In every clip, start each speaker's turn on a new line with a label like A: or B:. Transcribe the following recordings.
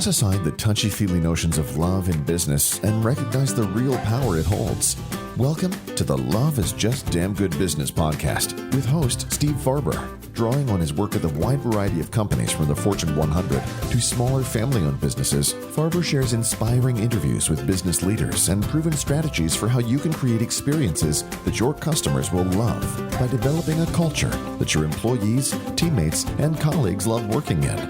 A: Toss aside the touchy-feely notions of love in business and recognize the real power it holds. Welcome to the Love is Just Damn Good Business podcast with host Steve Farber. Drawing on his work with a wide variety of companies from the Fortune 100 to smaller family-owned businesses, Farber shares inspiring interviews with business leaders and proven strategies for how you can create experiences that your customers will love by developing a culture that your employees, teammates, and colleagues love working in.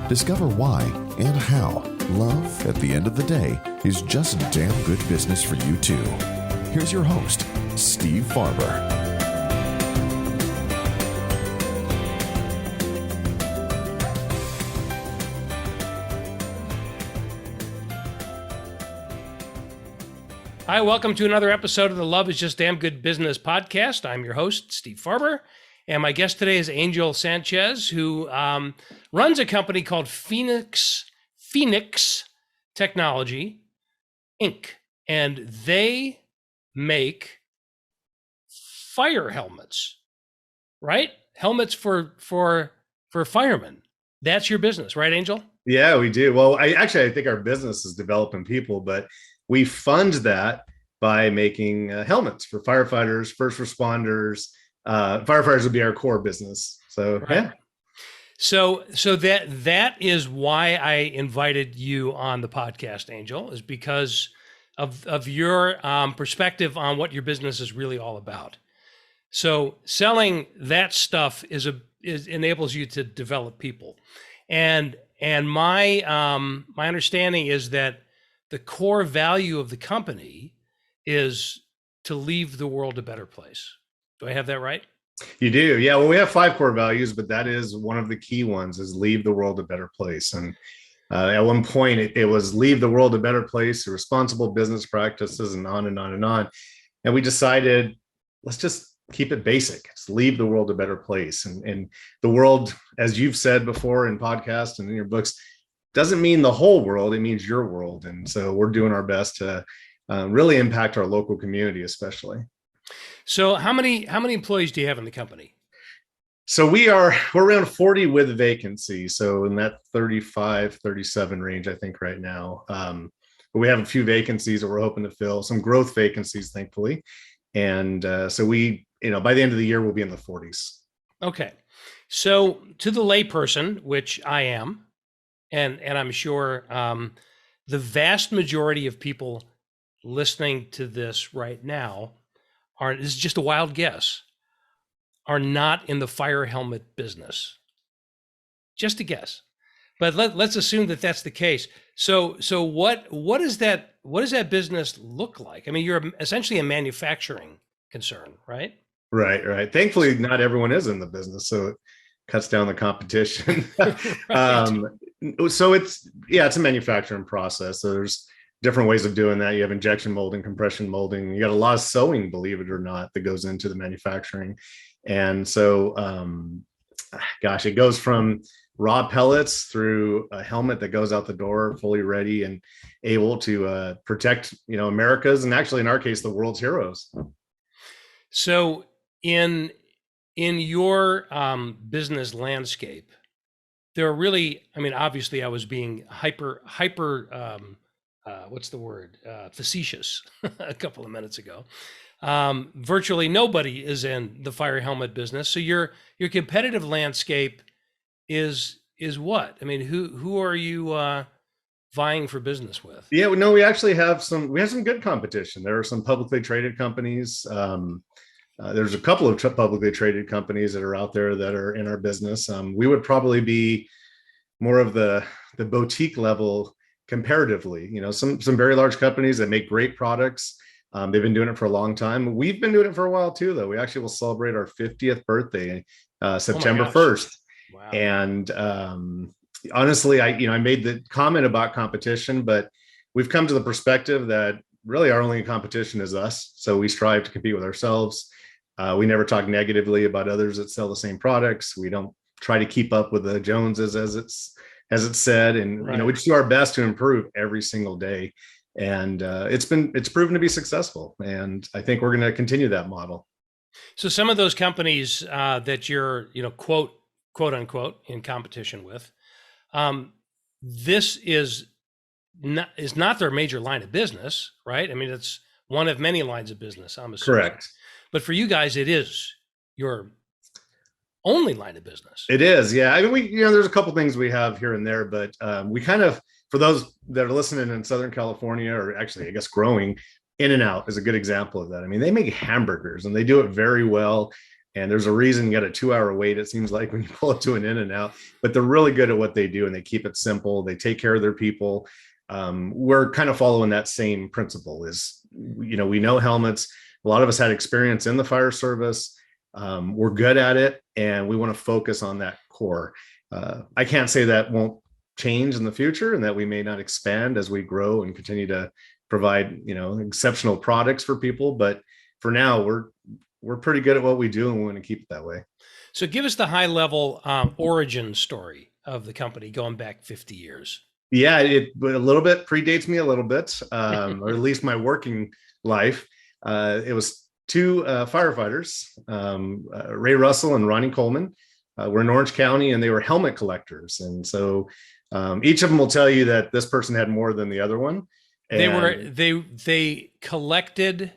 A: Discover why and how love, at the end of the day, is just damn good business for you too. Here's your host, Steve Farber.
B: Hi, welcome to another episode of the Love is Just Damn Good Business podcast. I'm your host, Steve Farber, and my guest today is Angel Sanchez, who runs a company called Phenix Technology, Inc., and they make fire helmets, right? Helmets for firemen. That's your business, right, Angel?
C: Yeah, we do. Well, I think our business is developing people, but we fund that by making helmets for firefighters, first responders. Firefighters would be our core business. So, right. Yeah.
B: So that is why I invited you on the podcast, Angel, is because of your perspective on what your business is really all about. So selling that stuff enables you to develop people, and my understanding is that the core value of the company is to leave the world a better place. Do I have that right?
C: You do. Yeah. Well, we have 5 core values, but that is one of the key ones, is leave the world a better place. And at one point it was leave the world a better place, responsible business practices, and on and on and on. And we decided, let's just keep it basic. It's leave the world a better place. And the world, as you've said before in podcasts and in your books, doesn't mean the whole world, it means your world. And so we're doing our best to really impact our local community, especially.
B: So how many employees do you have in the company?
C: So we're around 40 with vacancy. So in that 35, 37 range, I think right now. But we have a few vacancies that we're hoping to fill, some growth vacancies, thankfully. And so by the end of the year, we'll be in the 40s. Okay.
B: So to the layperson, which I am, and I'm sure the vast majority of people listening to this right now this is just a wild guess, are not in the fire helmet business. Just a guess. But let's assume that that's the case. So what does that business look like? I mean, you're essentially a manufacturing concern, right?
C: Right. Thankfully, not everyone is in the business, so it cuts down the competition. Right. So it's a manufacturing process. So there's different ways of doing that. You have injection molding, compression molding. You got a lot of sewing, believe it or not, that goes into the manufacturing. And so, it goes from raw pellets through a helmet that goes out the door fully ready and able to protect, America's, and actually in our case, the world's heroes.
B: So in your business landscape, there are really, obviously I was being hyper facetious a couple of minutes ago. Virtually nobody is in the fire helmet business. So your competitive landscape is what? I mean, who are you vying for business with?
C: Yeah, no, we actually have some good competition. There are some publicly traded companies. There's a couple of publicly traded companies that are out there that are in our business. We would probably be more of the boutique level comparatively. Some very large companies that make great products. They've been doing it for a long time. We've been doing it for a while too, though. We actually will celebrate our 50th birthday September 1st. Wow. And honestly, I made the comment about competition, but we've come to the perspective that really our only competition is us. So we strive to compete with ourselves. We never talk negatively about others that sell the same products. We don't try to keep up with the Joneses, as it's said, and right. We just do our best to improve every single day. And it's proven to be successful, and I think we're going to continue that model.
B: So some of those companies that you're, quote unquote, in competition with, this is not their major line of business, right? I mean, it's one of many lines of business, I'm assuming.
C: Correct.
B: But for you guys, it is your only line of business.
C: It is, yeah. I mean, there's a couple things we have here and there, but we kind of, for those that are listening in Southern California, or actually, I guess, growing, In-N-Out is a good example of that. I mean, they make hamburgers and they do it very well. And there's a reason you got a 2-hour wait, it seems like, when you pull up to an In-N-Out, but they're really good at what they do and they keep it simple. They take care of their people. We're kind of following that same principle is, we know helmets. A lot of us had experience in the fire service. We're good at it and we want to focus on that core. I can't say that won't change in the future and that we may not expand as we grow and continue to provide, exceptional products for people. But for now, we're pretty good at what we do and we want to keep it that way.
B: So give us the high level origin story of the company going back 50 years.
C: Yeah, it a little bit predates me a little bit, or at least my working life. It was two firefighters, Ray Russell and Ronnie Coleman, were in Orange County, and they were helmet collectors. And so each of them will tell you that this person had more than the other one. And
B: they collected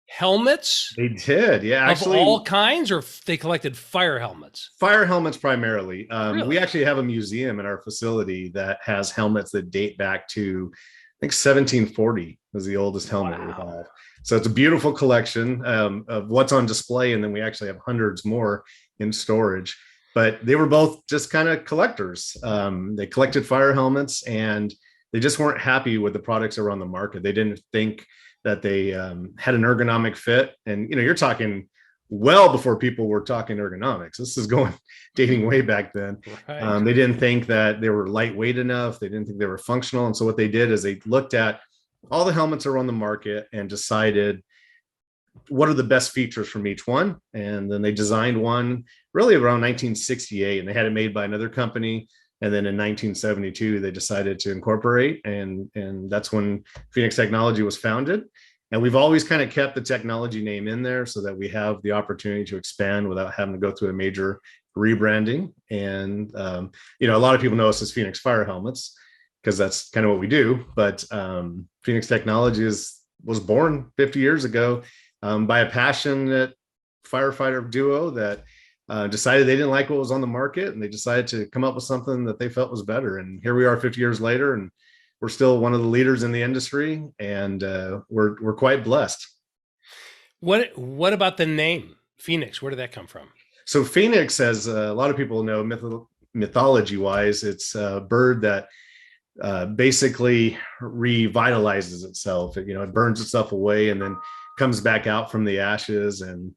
B: helmets.
C: They did, yeah.
B: Actually, of all kinds, or they collected fire helmets?
C: Fire helmets primarily.
B: Really?
C: We actually have a museum in our facility that has helmets that date back to, I think, 1740 was the oldest helmet we have. So it's a beautiful collection of what's on display, and then we actually have hundreds more in storage. But they were both just kind of collectors. They collected fire helmets, and they just weren't happy with the products that were on the market. They didn't think that they had an ergonomic fit. And, you're talking well before people were talking ergonomics. This is dating way back then.
B: Right.
C: They didn't think that they were lightweight enough. They didn't think they were functional. And so what they did is they looked at all the helmets that were on the market and decided what are the best features from each one. And then they designed one really around 1968, and they had it made by another company. And then in 1972, they decided to incorporate, and that's when Phenix Technology was founded. And we've always kind of kept the technology name in there so that we have the opportunity to expand without having to go through a major rebranding. And, a lot of people know us as Phenix Fire Helmets because that's kind of what we do. But Phenix Technologies was born 50 years ago by a passionate firefighter duo that decided they didn't like what was on the market, and they decided to come up with something that they felt was better. And here we are 50 years later, and we're still one of the leaders in the industry, and we're quite blessed.
B: What about the name Phenix? Where did that come from?
C: So Phenix, as a lot of people know, mythology wise, it's a bird that basically revitalizes itself. It burns itself away and then comes back out from the ashes. And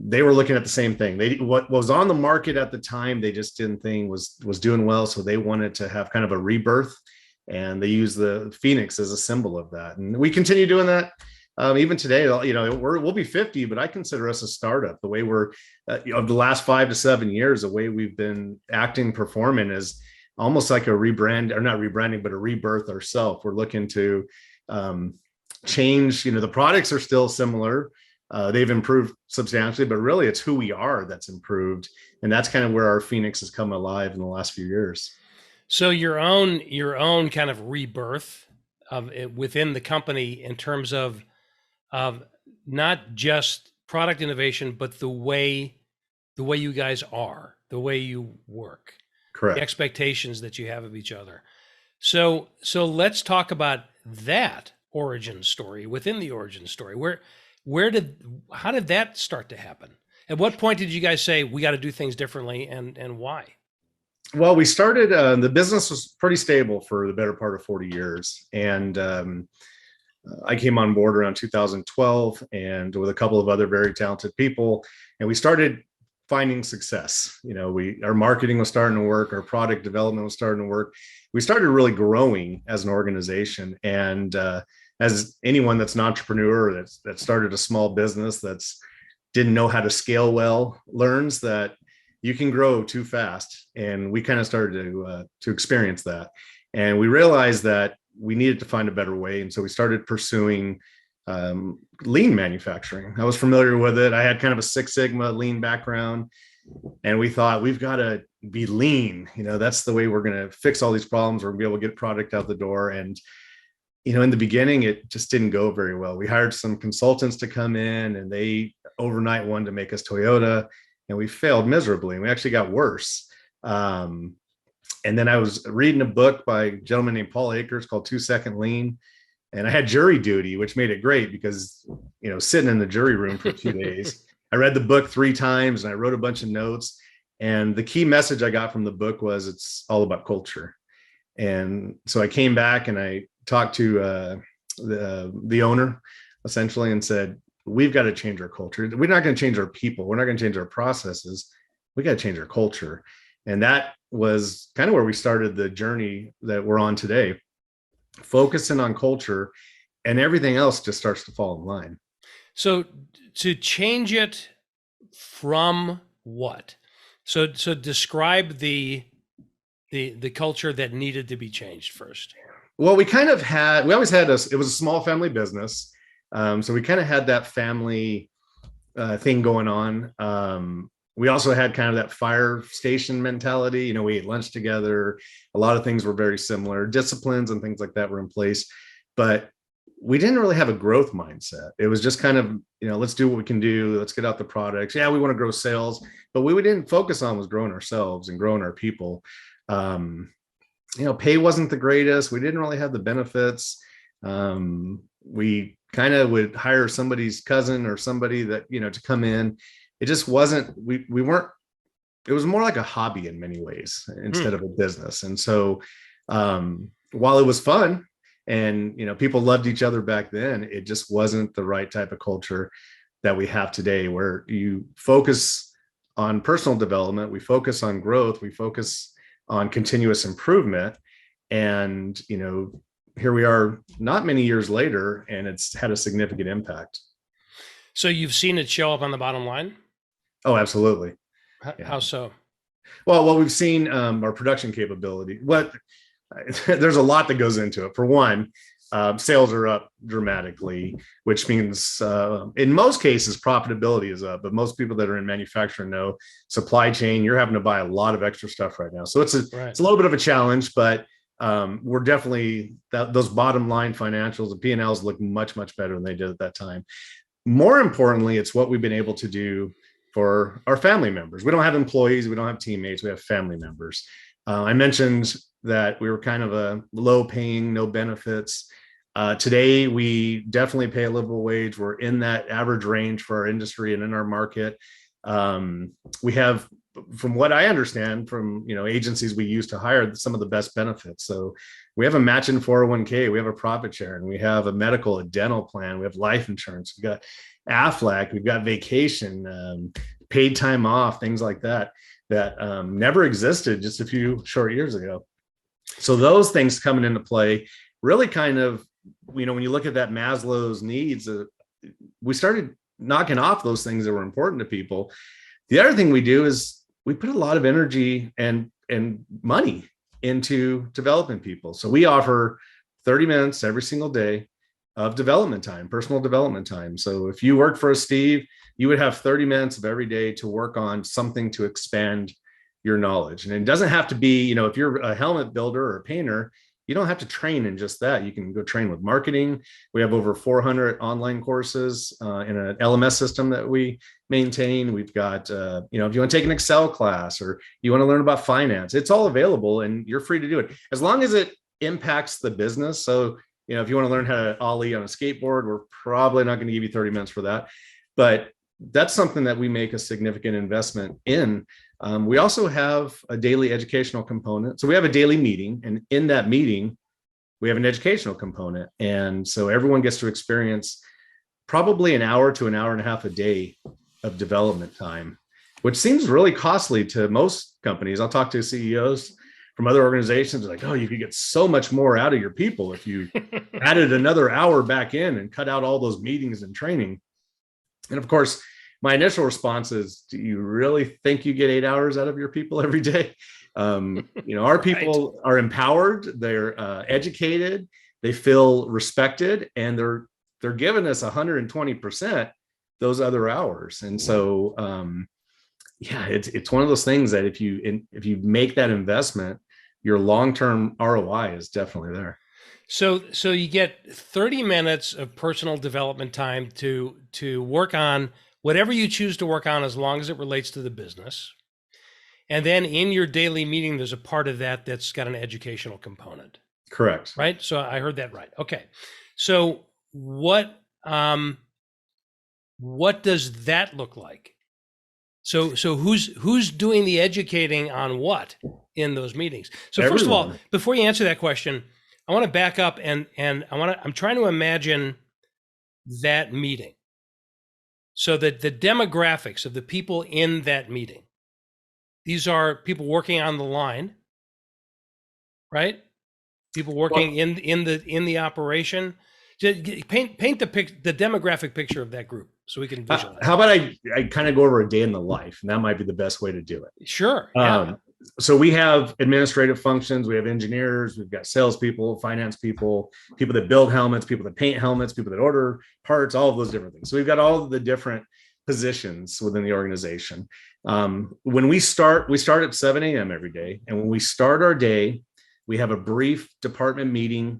C: they were looking at the same thing. What was on the market at the time, they just didn't think was doing well. So they wanted to have kind of a rebirth, and they used the Phoenix as a symbol of that. And we continue doing that. Even today, we'll be 50, but I consider us a startup. The way we're of the last 5 to 7 years, the way we've been acting, performing is almost like a rebrand, or not rebranding, but a rebirth ourselves. We're looking to change. The products are still similar. They've improved substantially, but really it's who we are that's improved. And that's kind of where our Phenix has come alive in the last few years.
B: So your own kind of rebirth of it within the company in terms of not just product innovation, but the way you guys are, the way you work.
C: Correct.
B: The expectations that you have of each other. So let's talk about that origin story within the origin story. How did that start to happen? At what point did you guys say we got to do things differently, and why?
C: Well, we started, the business was pretty stable for the better part of 40 years. And I came on board around 2012, and with a couple of other very talented people, and we started finding success. Our marketing was starting to work, our product development was starting to work. We started really growing as an organization. And as anyone that's an entrepreneur that started a small business that's didn't know how to scale well learns, that you can grow too fast. And we kind of started to experience that. And we realized that we needed to find a better way. And so we started pursuing lean manufacturing. I was familiar with it. I had kind of a Six Sigma lean background. And we thought we've got to be lean. That's the way we're going to fix all these problems. We're going to be able to get product out the door. And in the beginning, it just didn't go very well. We hired some consultants to come in, and they overnight wanted to make us Toyota, and we failed miserably. And we actually got worse. And then I was reading a book by a gentleman named Paul Akers called 2 Second Lean. And I had jury duty, which made it great because, sitting in the jury room for 2 days, I read the book 3 times and I wrote a bunch of notes. And the key message I got from the book was it's all about culture. And so I came back and I talked to the owner essentially and said, we've got to change our culture. We're not going to change our people. We're not going to change our processes. We got to change our culture. And that was kind of where we started the journey that we're on today, focusing on culture, and everything else just starts to fall in line.
B: So to change it from what? So describe the culture that needed to be changed first.
C: Well, we always had it was a small family business. So we kind of had that family thing going on. We also had kind of that fire station mentality. We ate lunch together. A lot of things were very similar. Disciplines and things like that were in place, but we didn't really have a growth mindset. It was just kind of, let's do what we can do. Let's get out the products. Yeah, we want to grow sales, but what we didn't focus on was growing ourselves and growing our people. Pay wasn't the greatest. We didn't really have the benefits. We kind of would hire somebody's cousin or somebody that, to come in. It just wasn't, we weren't, it was more like a hobby in many ways instead of a business. And so while it was fun and, people loved each other back then, it just wasn't the right type of culture that we have today, where you focus on personal development, we focus on growth, we focus on continuous improvement. And, here we are not many years later, and it's had a significant impact.
B: So you've seen it show up on the bottom line?
C: Oh, absolutely.
B: How so?
C: Well, what we've seen, our production capability, there's a lot that goes into it. For one, sales are up dramatically, which means in most cases, profitability is up. But most people that are in manufacturing know supply chain, you're having to buy a lot of extra stuff right now. So it's a little bit of a challenge, but we're definitely, those bottom line financials, the P&Ls look much, much better than they did at that time. More importantly, it's what we've been able to do for our family members. We don't have employees, we don't have teammates, we have family members. I mentioned that we were kind of a low paying, no benefits. Today, we definitely pay a livable wage. We're in that average range for our industry and in our market. We have, from what I understand from agencies we use to hire, some of the best benefits. So we have a matching 401k, we have a profit share, and we have a medical, a dental plan, we have life insurance, we've got Aflac, we've got vacation, paid time off, things like that never existed just a few short years ago. So those things coming into play really kind of, when you look at that Maslow's needs, we started knocking off those things that were important to people. The other thing we do is we put a lot of energy and money into developing people. So we offer 30 minutes every single day of development time, personal development time. So if you work for us, Steve, you would have 30 minutes of every day to work on something to expand your knowledge. And it doesn't have to be, if you're a helmet builder or a painter, you don't have to train in just that. You can go train with marketing. We have over 400 online courses in an LMS system that we maintain. We've got, if you want to take an Excel class or you want to learn about finance, it's all available and you're free to do it as long as it impacts the business. So, if you want to learn how to ollie on a skateboard, we're probably not going to give you 30 minutes for that. But that's something that we make a significant investment in. We also have a daily educational component. So we have a daily meeting, and in that meeting, we have an educational component. And so everyone gets to experience probably an hour to an hour and a half a day of development time, which seems really costly to most companies. I'll talk to CEOs from other organizations like, oh, you could get so much more out of your people if you added another hour back in and cut out all those meetings and training. And of course, my initial response is, do you really think you get 8 hours out of your people every day? Our people are empowered, they're educated, they feel respected, and they're giving us 120% those other hours. And so, yeah, it's one of those things that if you make that investment, your long-term ROI is definitely there.
B: So you get 30 minutes of personal development time to work on whatever you choose to work on, as long as it relates to the business. And then in your daily meeting, there's a part of that that's got an educational component.
C: Correct.
B: Right? So I heard that right. Okay. So what does that look like? So who's doing the educating on what in those meetings? So first of all, before you answer that question, I want to back up and I'm trying to imagine that meeting. So that the demographics of the people in that meeting, these are people working on the line, right? People working in the operation. Paint the demographic picture of that group so we can visualize.
C: How about I kind of go over a day in the life, and that might be the best way to do it.
B: Sure. Yeah.
C: So we have administrative functions, we have engineers, we've got salespeople, finance people, people that build helmets, people that paint helmets, people that order parts, all of those different things. So we've got all of the different positions within the organization. When we start at 7 a.m. every day. And when we start our day, we have a brief department meeting,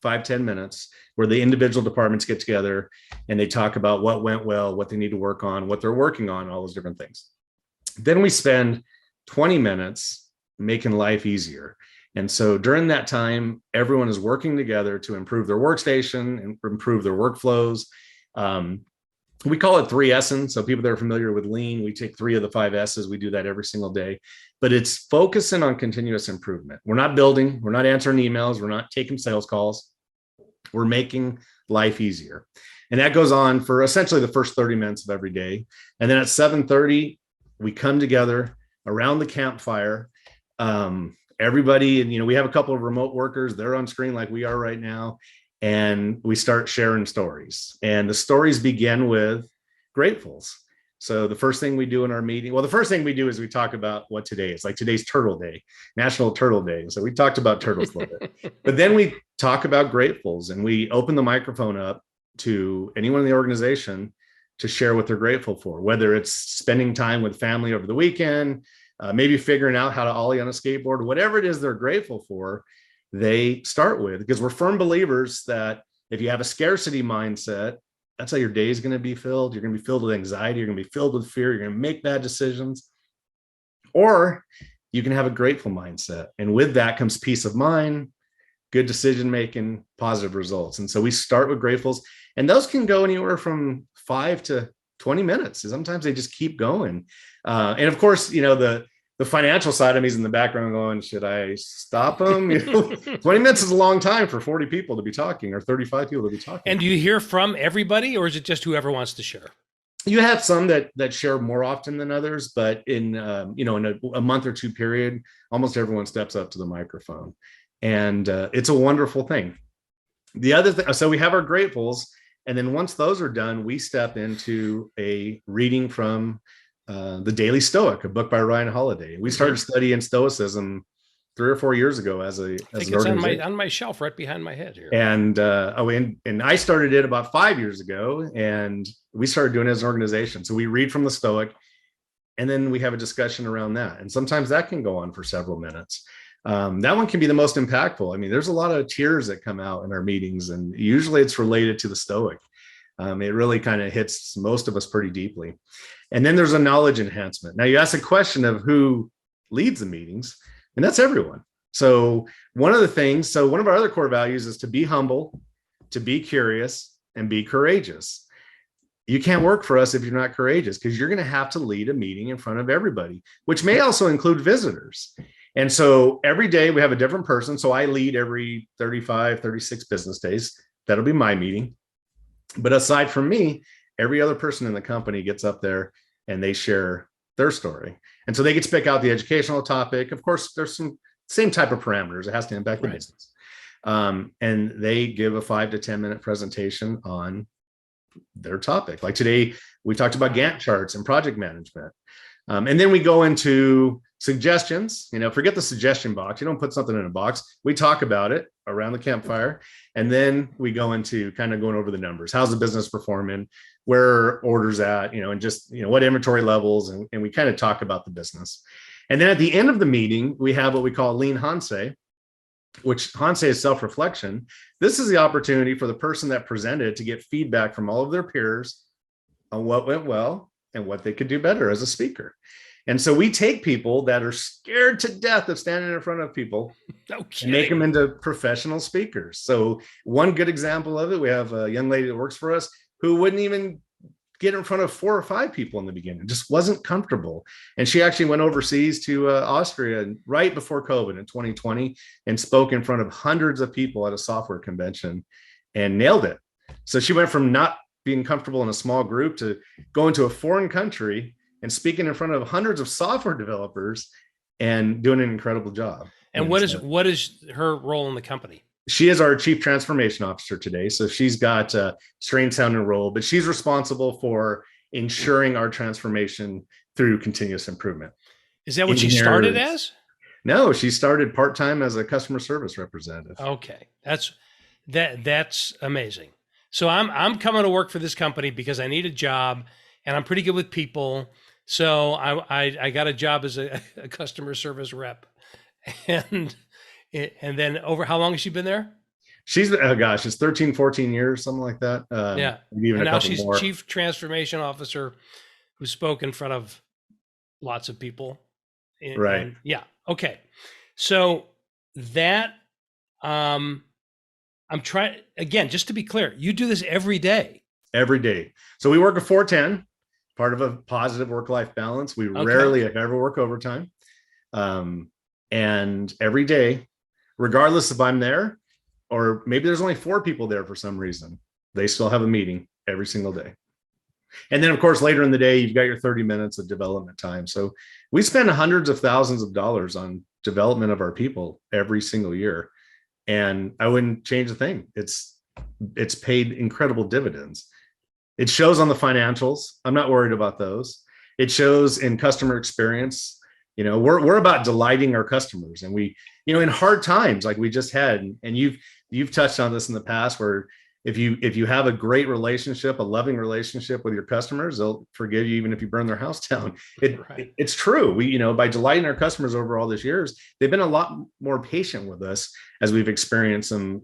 C: 5-10 minutes, where the individual departments get together and they talk about what went well, what they need to work on, what they're working on, all those different things. Then we spend 20 minutes making life easier. And so during that time, everyone is working together to improve their workstation and improve their workflows. We call it 3Sing. So people that are familiar with lean, we take 3 of the 5 S's. We do that every single day, but it's focusing on continuous improvement. We're not building, we're not answering emails, we're not taking sales calls. We're making life easier. And that goes on for essentially the first 30 minutes of every day. And then at 7:30, we come together around the campfire. Everybody, and we have a couple of remote workers, they're on screen like we are right now. And we start sharing stories. And the stories begin with gratefuls. So the first thing we do in our meeting, the first thing we do is we talk about what today is. Like today's Turtle Day, National Turtle Day. So we talked about turtles a little bit. But then we talk about gratefuls, and we open the microphone up to anyone in the organization to share what they're grateful for, whether it's spending time with family over the weekend, maybe figuring out how to ollie on a skateboard, whatever it is they're grateful for, they start with, because we're firm believers that if you have a scarcity mindset, that's how your day is going to be filled. You're going to be filled with anxiety. You're going to be filled with fear. You're going to make bad decisions. Or you can have a grateful mindset. And with that comes peace of mind, good decision-making, positive results. And so we start with gratefuls, and those can go anywhere from 5 to 20 minutes. Sometimes they just keep going. And of course, the financial side of me is in the background going, should I stop them? 20 minutes is a long time for 40 people to be talking, or 35 people to be talking.
B: And do you hear from everybody, or is it just whoever wants to share?
C: You have some that share more often than others, but in a month or two period, almost everyone steps up to the microphone, and it's a wonderful thing. The other thing, so we have our gratefuls, and then once those are done, we step into a reading from The Daily Stoic, a book by Ryan Holiday. We started studying Stoicism 3 or 4 years ago as an organization.
B: On my shelf right behind my head here.
C: And I started it about 5 years ago, and we started doing it as an organization. So we read from the Stoic, and then we have a discussion around that. And sometimes that can go on for several minutes. That one can be the most impactful. I mean, there's a lot of tears that come out in our meetings, and usually it's related to the Stoic. It really kind of hits most of us pretty deeply. And then there's a knowledge enhancement. Now you ask a question of who leads the meetings, and that's everyone. So one of our other core values is to be humble, to be curious, and be courageous. You can't work for us if you're not courageous, because you're going to have to lead a meeting in front of everybody, which may also include visitors. And so every day we have a different person. So I lead every 35, 36 business days. That'll be my meeting. But aside from me, every other person in the company gets up there and they share their story. And so they get to pick out the educational topic. Of course, there's some same type of parameters. It has to impact the business. And they give a 5 to 10 minute presentation on their topic. Like today, we talked about Gantt charts and project management. And then we go into suggestions. Forget the suggestion box. You don't put something in a box. We talk about it around the campfire, and then we go into kind of going over the numbers. How's the business performing? Where are orders at? And just what inventory levels, and we kind of talk about the business. And then at the end of the meeting, we have what we call lean Hansei, which Hansei is self-reflection. This is the opportunity for the person that presented to get feedback from all of their peers on what went well and what they could do better as a speaker. And so we take people that are scared to death of standing in front of people and make them into professional speakers. So one good example of it, we have a young lady that works for us who wouldn't even get in front of 4 or 5 people in the beginning, just wasn't comfortable. And she actually went overseas to Austria right before COVID in 2020 and spoke in front of hundreds of people at a software convention and nailed it. So she went from not being comfortable in a small group to going to a foreign country and speaking in front of hundreds of software developers and doing an incredible job.
B: And what is her role in the company?
C: She is our chief transformation officer today. So she's got a strange sounding role, but she's responsible for ensuring our transformation through continuous improvement.
B: Is that what she started as?
C: No, she started part-time as a customer service representative.
B: Okay. That's amazing. So I'm coming to work for this company because I need a job and I'm pretty good with people. So I got a job as a customer service rep, and then over how long has she been there?
C: It's 13, 14 years, something like that.
B: Yeah.
C: Even
B: and
C: a
B: now
C: couple
B: she's
C: more.
B: chief transformation officer who spoke in front of lots of people.
C: Right.
B: And yeah. Okay. So that, I'm trying again, just to be clear, you do this every day.
C: Every day. So we work a 4-10, part of a positive work-life balance. We rarely, if ever, work overtime. And every day, regardless if I'm there, or maybe there's only 4 people there for some reason, they still have a meeting every single day. And then, of course, later in the day, you've got your 30 minutes of development time. So we spend hundreds of thousands of dollars on development of our people every single year. And I wouldn't change a thing. It's paid incredible dividends. It shows on the financials. I'm not worried about those. It shows in customer experience. We're about delighting our customers, and we, in hard times like we just had, and you've touched on this in the past, where if you have a great relationship, a loving relationship with your customers, they'll forgive you even if you burn their house down. It's true. We, by delighting our customers over all these years, they've been a lot more patient with us as we've experienced some,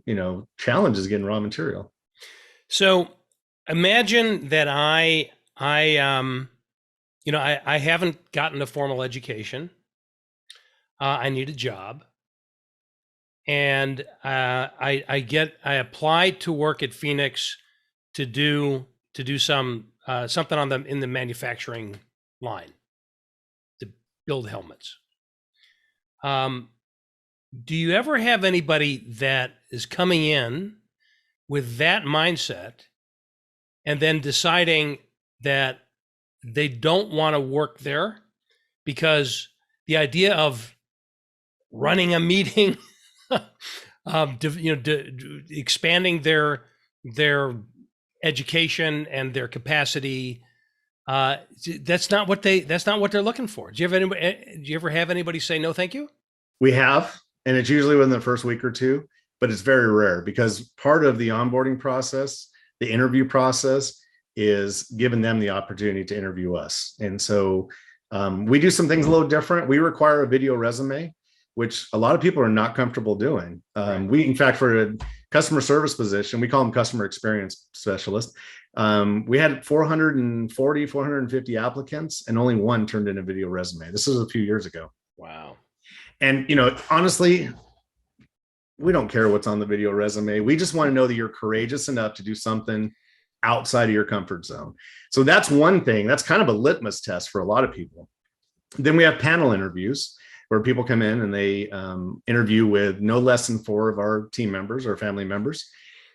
C: challenges getting raw material.
B: So imagine that I haven't gotten a formal education. I need a job. And I apply to work at Phenix to do some something in the manufacturing line to build helmets. Do you ever have anybody that is coming in with that mindset and then deciding that they don't want to work there because the idea of running a meeting, expanding their education and their capacity, that's not what they're looking for. Do you ever have anybody say no, thank you?
C: We have, and it's usually within the first week or two, but it's very rare because part of the onboarding process, the interview process, is giving them the opportunity to interview us. And so we do some things a little different. We require a video resume, which a lot of people are not comfortable doing. We, in fact, for a customer service position, we call them customer experience specialists. We had 450 applicants and only one turned in a video resume. This was a few years ago.
B: Wow.
C: And, honestly, we don't care what's on the video resume. We just want to know that you're courageous enough to do something outside of your comfort zone. So that's one thing. That's kind of a litmus test for a lot of people. Then we have panel interviews where people come in and they interview with no less than 4 of our team members or family members.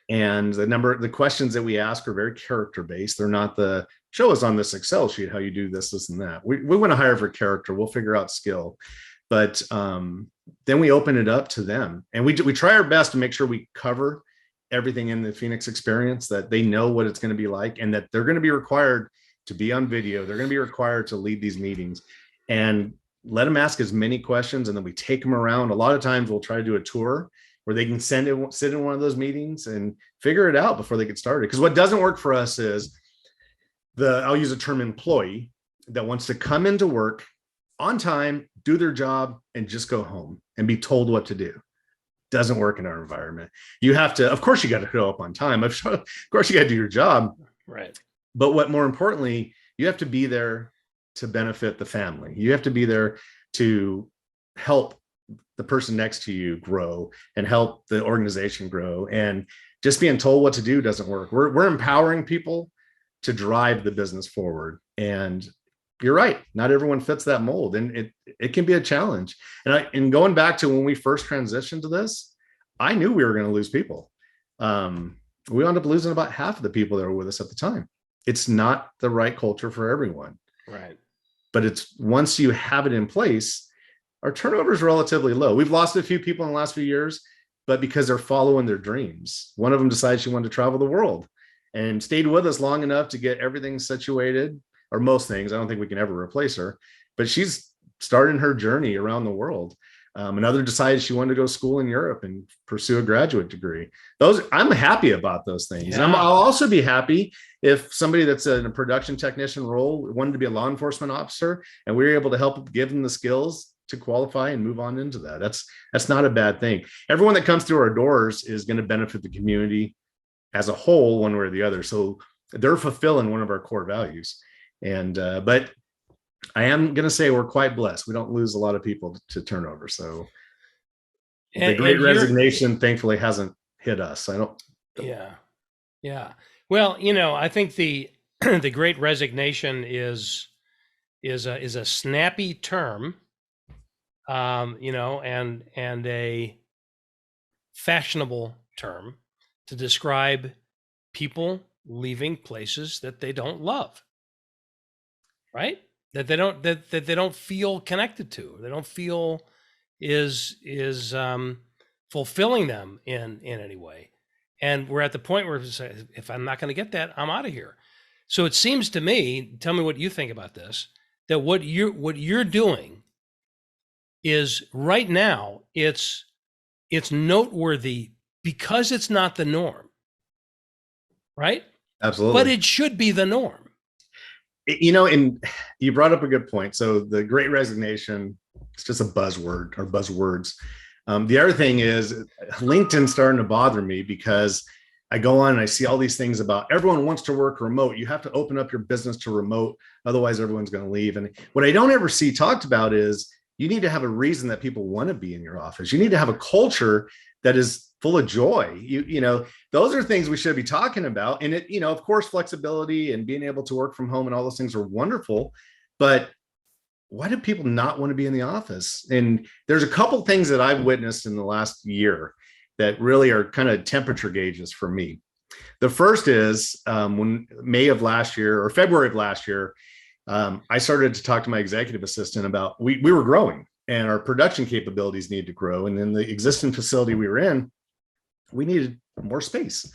C: And the questions that we ask are very character-based. They're not the show us on this Excel sheet how you do this, and that. We want to hire for character. We'll figure out skill. But then we open it up to them. And we try our best to make sure we cover everything in the Phenix experience, that they know what it's going to be like, and that they're going to be required to be on video. They're going to be required to lead these meetings. And let them ask as many questions, and then we take them around. A lot of times we'll try to do a tour where they can sit in one of those meetings and figure it out before they get started. Because what doesn't work for us is I'll use the term employee that wants to come into work on time, do their job, and just go home and be told what to do. Doesn't work in our environment. You have to, of course, you got to show up on time. Of course, you got to do your job.
B: Right.
C: But what more importantly, you have to be there to benefit the family. You have to be there to help the person next to you grow and help the organization grow. And just being told what to do doesn't work. We're empowering people to drive the business forward. And you're right, not everyone fits that mold, and it can be a challenge. And going back to when we first transitioned to this, I knew we were going to lose people. We wound up losing about half of the people that were with us at the time. It's not the right culture for everyone.
B: Right.
C: But it's once you have it in place, our turnover is relatively low. We've lost a few people in the last few years, but because they're following their dreams. One of them decided she wanted to travel the world and stayed with us long enough to get everything situated, or most things. I don't think we can ever replace her, but she's starting her journey around the world. Another decided she wanted to go to school in Europe and pursue a graduate degree. I'm happy about those things.
B: Yeah.
C: And I'll also be happy if somebody that's in a production technician role wanted to be a law enforcement officer, and we were able to help give them the skills to qualify and move on into that. That's not a bad thing. Everyone that comes through our doors is going to benefit the community as a whole, one way or the other. So they're fulfilling one of our core values. And but I am going to say we're quite blessed. We don't lose a lot of people to turnover. So the great resignation, thankfully, hasn't hit us. I don't.
B: Yeah. Well, I think the the great resignation is a snappy term, and a fashionable term to describe people leaving places that they don't love. Right? That they don't feel connected to. They don't feel is fulfilling them in any way. And we're at the point where we say, if I'm not going to get that, I'm out of here. So it seems to me, tell me what you think about this, that what you're doing is right now, it's noteworthy because it's not the norm. Right?
C: Absolutely.
B: But it should be the norm.
C: And you brought up a good point. So the great resignation, it's just a buzzword or buzzwords. The other thing is LinkedIn's starting to bother me because I go on and I see all these things about everyone wants to work remote. You have to open up your business to remote. Otherwise, everyone's going to leave. And what I don't ever see talked about is you need to have a reason that people want to be in your office. You need to have a culture that is full of joy. Those are things we should be talking about. And of course, flexibility and being able to work from home and all those things are wonderful, but why do people not want to be in the office? And there's a couple things that I've witnessed in the last year that really are kind of temperature gauges for me. The first is when May of last year or February of last year, I started to talk to my executive assistant about we were growing and our production capabilities needed to grow. And in the existing facility we were in, we needed more space.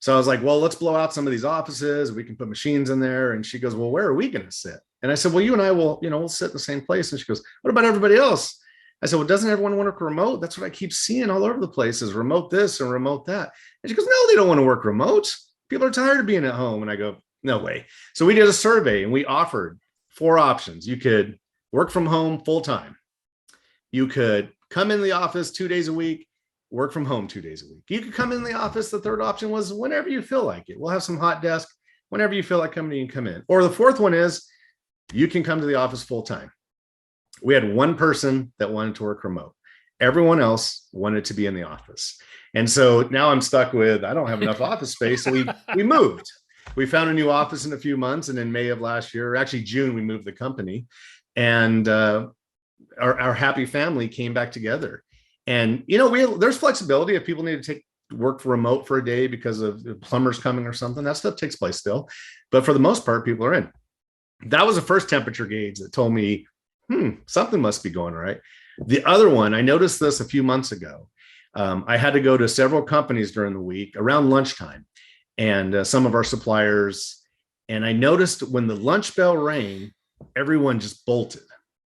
C: So I was like, well, let's blow out some of these offices. We can put machines in there. And she goes, well, where are we going to sit? And I said, well, you and I we'll sit in the same place. And she goes, what about everybody else? I said, well, doesn't everyone want to work remote? That's what I keep seeing all over the place is remote this and remote that. And she goes, no, they don't want to work remote. People are tired of being at home. And I go, no way. So we did a survey and we offered 4 options. You could work from home full time. You could come in the office 2 days a week, work from home 2 days a week. You could come in the office. The third option was whenever you feel like it. We'll have some hot desk. Whenever you feel like coming in, you can come in. Or the fourth one is you can come to the office full time. We had one person that wanted to work remote. Everyone else wanted to be in the office. And so now I'm stuck with, I don't have enough office space. So we moved. We found a new office in a few months. And in May of last year, actually June, we moved the company. And our happy family came back together. And, there's flexibility if people need to take work remote for a day because of the plumbers coming or something. That stuff takes place still. But for the most part, people are in. That was the first temperature gauge that told me, something must be going right. The other one, I noticed this a few months ago. I had to go to several companies during the week around lunchtime and some of our suppliers. And I noticed when the lunch bell rang, everyone just bolted.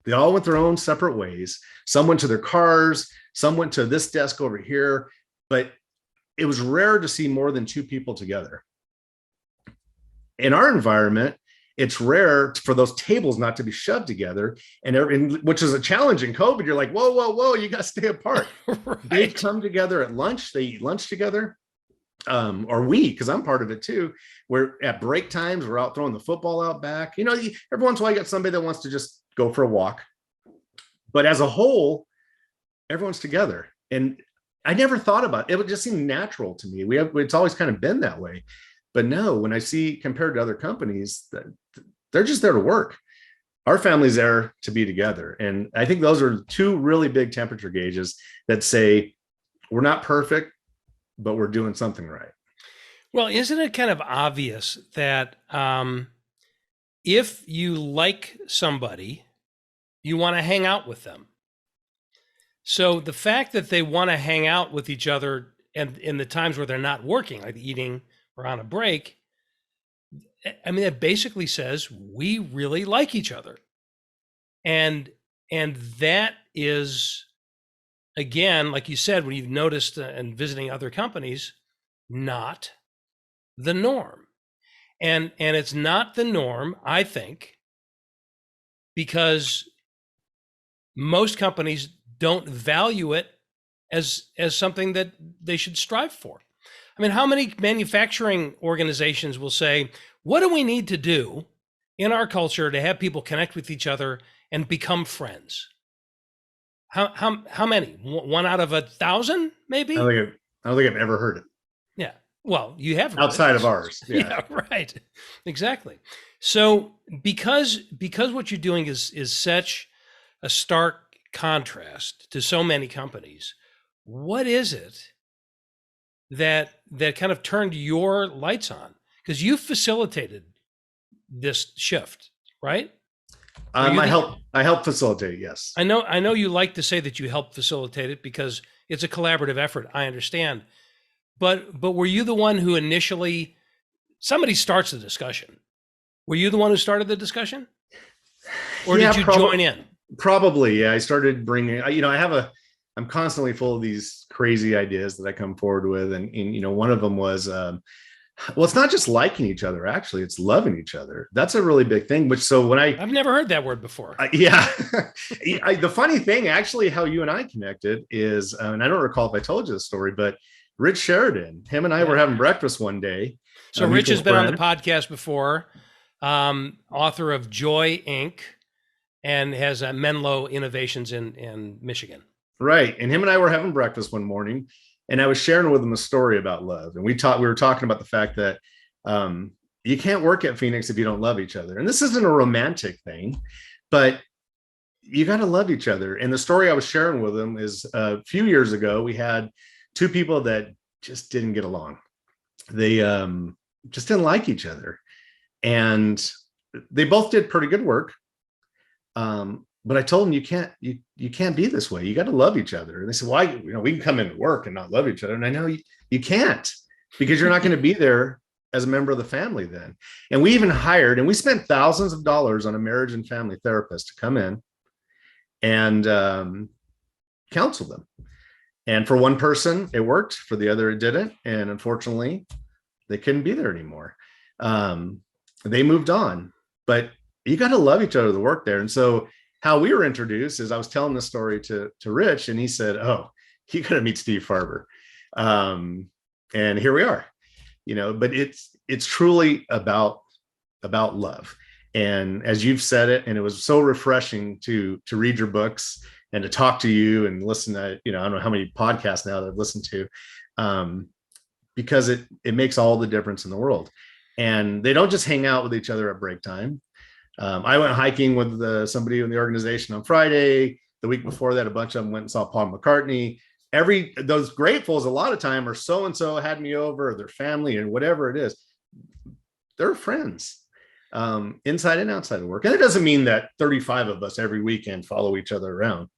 C: They all went their own separate ways. Some went to their cars, some went to this desk over here, but it was rare to see more than two people together. In our environment, it's rare for those tables not to be shoved together, which is a challenge in COVID. You're like, whoa, you got to stay apart.
B: Right.
C: They come together at lunch, they eat lunch together. Or because I'm part of it too, where at break times, we're out throwing the football out back. Every once in a while, you got somebody that wants to just go for a walk. But as a whole, everyone's together. And I never thought about it. It would just seem natural to me. It's always kind of been that way. But no, when I see compared to other companies, they're just there to work. Our family's there to be together. And I think those are two really big temperature gauges that say we're not perfect, but we're doing something right.
B: Well, isn't it kind of obvious that if you like somebody, you want to hang out with them? So the fact that they want to hang out with each other and in the times where they're not working, like eating or on a break, I mean, it basically says we really like each other. And that is, again, like you said, when you've noticed and visiting other companies, not the norm. And it's not the norm, I think, because most companies don't value it as something that they should strive for. I mean, how many manufacturing organizations will say, what do we need to do in our culture to have people connect with each other and become friends? How many? One out of 1,000, maybe?
C: I don't think I've ever heard it.
B: Yeah. Well, you have
C: outside of ours.
B: Yeah, right. Exactly. So because what you're doing is such a stark contrast to so many companies, what is it that kind of turned your lights on? Because you facilitated this shift, right?
C: I help facilitate. Yes.
B: I know you like to say that you helped facilitate it because it's a collaborative effort. I understand. But were you the one who initially, somebody starts the discussion? Were you the one who started the discussion? Or did you join in?
C: Probably. Yeah. I started bringing, I'm constantly full of these crazy ideas that I come forward with. And one of them was, well, it's not just liking each other. Actually, it's loving each other. That's a really big thing. I've
B: never heard that word before.
C: Yeah. The funny thing, actually, how you and I connected is, and I don't recall if I told you the story, but Rich Sheridan, him and I were having breakfast one day.
B: So Rich has been on the podcast before, author of Joy Inc. and has Menlo Innovations in Michigan.
C: Right. And him and I were having breakfast one morning, and I was sharing with him a story about love. And we were talking about the fact that you can't work at Phenix if you don't love each other. And this isn't a romantic thing, but you got to love each other. And the story I was sharing with him is a few years ago, we had two people that just didn't get along. They just didn't like each other. And they both did pretty good work. But I told them, you can't be this way. You got to love each other. And they said, why? We can come into work and not love each other. And I know you can't, because you're not going to be there as a member of the family then. And we even hired, and we spent thousands of dollars on a marriage and family therapist to come in and counsel them. And for one person, it worked. For the other, it didn't. And unfortunately, they couldn't be there anymore. They moved on. But you got to love each other to work there. And so how we were introduced is I was telling this story to Rich, and he said, oh, you got to meet Steve Farber. And here we are, but it's truly about love. And as you've said it, and it was so refreshing to read your books and to talk to you and listen to, I don't know how many podcasts now that I've listened to, because it makes all the difference in the world. And they don't just hang out with each other at break time. I went hiking with somebody in the organization on Friday. The week before that, a bunch of them went and saw Paul McCartney. Those gratefuls, a lot of time, are so-and-so had me over, or their family, and whatever it is. They're friends, inside and outside of work. And it doesn't mean that 35 of us every weekend follow each other around.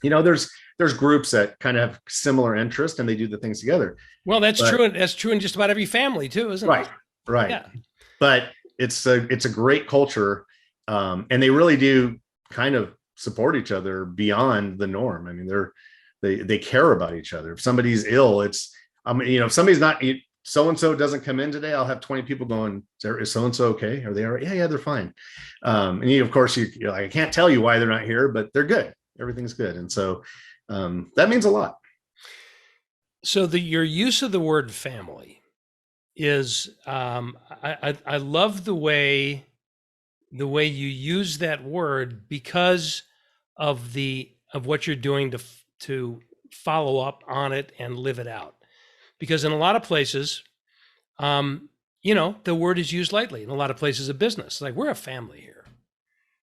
C: There's groups that kind of have similar interest, and they do the things together.
B: Well, that's true. That's true in just about every family too, isn't it?
C: Right.
B: Yeah.
C: But it's a great culture, and they really do kind of support each other beyond the norm. I mean, they care about each other. If somebody's ill, it's, if somebody's not, so-and-so doesn't come in today, I'll have 20 people going, is so-and-so okay? Are they all right? Yeah, they're fine. And of course, you're like, I can't tell you why they're not here, but they're good. Everything's good. And so that means a lot.
B: So your use of the word family is, I love the way you use that word because of what you're doing to follow up on it and live it out. Because in a lot of places, the word is used lightly. In a lot of places of business, like, we're a family here.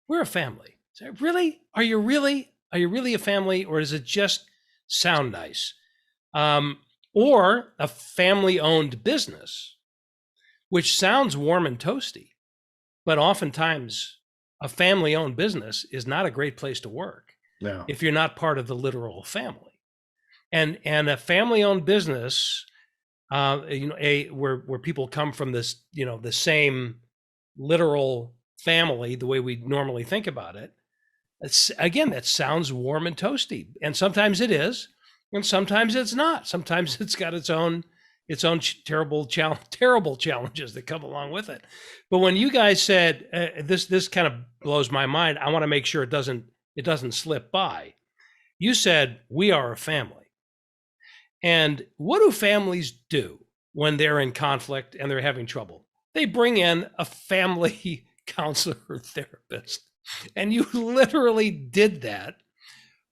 B: We're a family. So, really? Are you really a family, or does it just sound nice? Or a family-owned business, which sounds warm and toasty, but oftentimes a family-owned business is not a great place to work if you're not part of the literal family. And a family-owned business, where people come from this, the same literal family, the way we normally think about it. That sounds warm and toasty, and sometimes it is, and sometimes it's not. Sometimes it's got its own terrible challenges that come along with it. But when you guys said this kind of blows my mind, I want to make sure it doesn't slip by. You said, we are a family. And what do families do when they're in conflict and they're having trouble? They bring in a family counselor or therapist. And you literally did that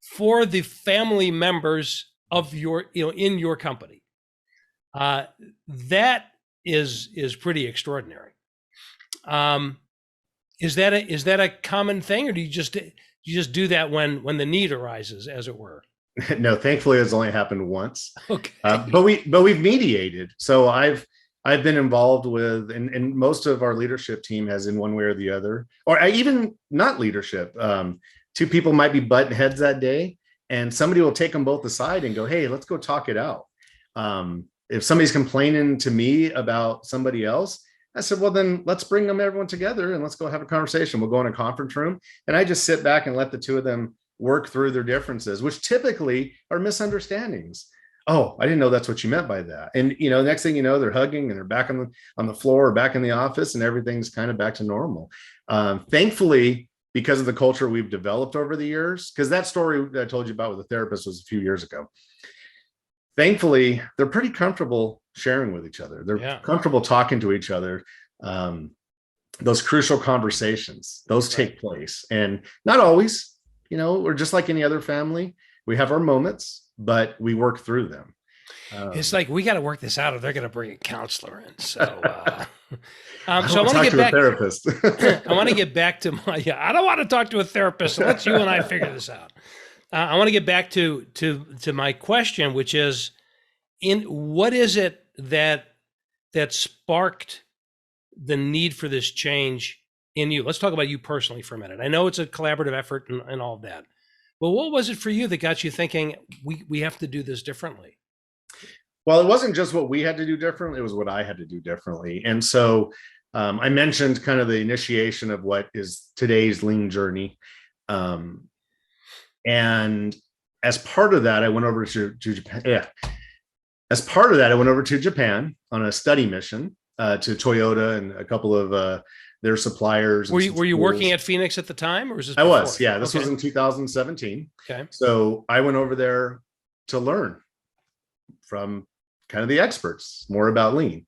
B: for the family members of in your company. That is pretty extraordinary. Is that a common thing, or do you just do that when the need arises, as it were?
C: No, thankfully it's only happened once.
B: Okay.
C: But we've mediated. So I've been involved with, and most of our leadership team has, in one way or the other, or even not leadership. Two people might be butting heads that day, and somebody will take them both aside and go, hey, let's go talk it out. If somebody's complaining to me about somebody else, I said, well, then let's bring everyone together and let's go have a conversation. We'll go in a conference room, and I just sit back and let the two of them work through their differences, which typically are misunderstandings. Oh, I didn't know that's what you meant by that. And, next thing you know, they're hugging and they're back on the floor or back in the office, and everything's kind of back to normal. Thankfully, because of the culture we've developed over the years, because that story that I told you about with the therapist was a few years ago. Thankfully, they're pretty comfortable sharing with each other. They're comfortable talking to each other. Those crucial conversations, those take place. And not always, we're just like any other family. We have our moments, but we work through them.
B: It's like, we got to work this out, or they're going to bring a counselor in. So, so I want to get back.
C: Therapist.
B: I want to get back to I don't want to talk to a therapist. So let's you and I figure this out. I want to get back to my question, which is, what is it that sparked the need for this change in you? Let's talk about you personally for a minute. I know it's a collaborative effort and all of that, but what was it for you that got you thinking we have to do this differently?
C: Well, it wasn't just what we had to do differently, it was what I had to do differently. And so I mentioned kind of the initiation of what is today's lean journey. And as part of that, I went over to Japan. Yeah. As part of that, I went over to Japan on a study mission to Toyota and a couple of their suppliers.
B: Were you working at Phenix at the time, or was this
C: before? I was,
B: yeah.
C: This was in 2017.
B: Okay.
C: So I went over there to learn from kind of the experts more about lean.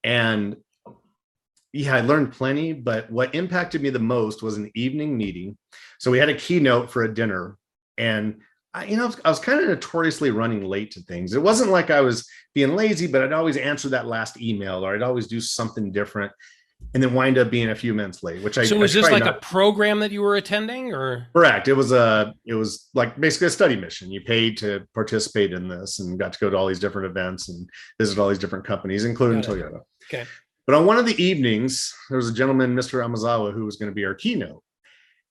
C: And I learned plenty, but what impacted me the most was an evening meeting. So we had a keynote for a dinner, and I was kind of notoriously running late to things. It wasn't like I was being lazy, but I'd always answer that last email, or I'd always do something different, and then wind up being a few minutes late. So
B: was this like a program that you were attending, or?
C: Correct. It was like basically a study mission. You paid to participate in this and got to go to all these different events and visit all these different companies, including Toyota.
B: Okay.
C: But on one of the evenings, there was a gentleman, Mr. Amazawa, who was going to be our keynote.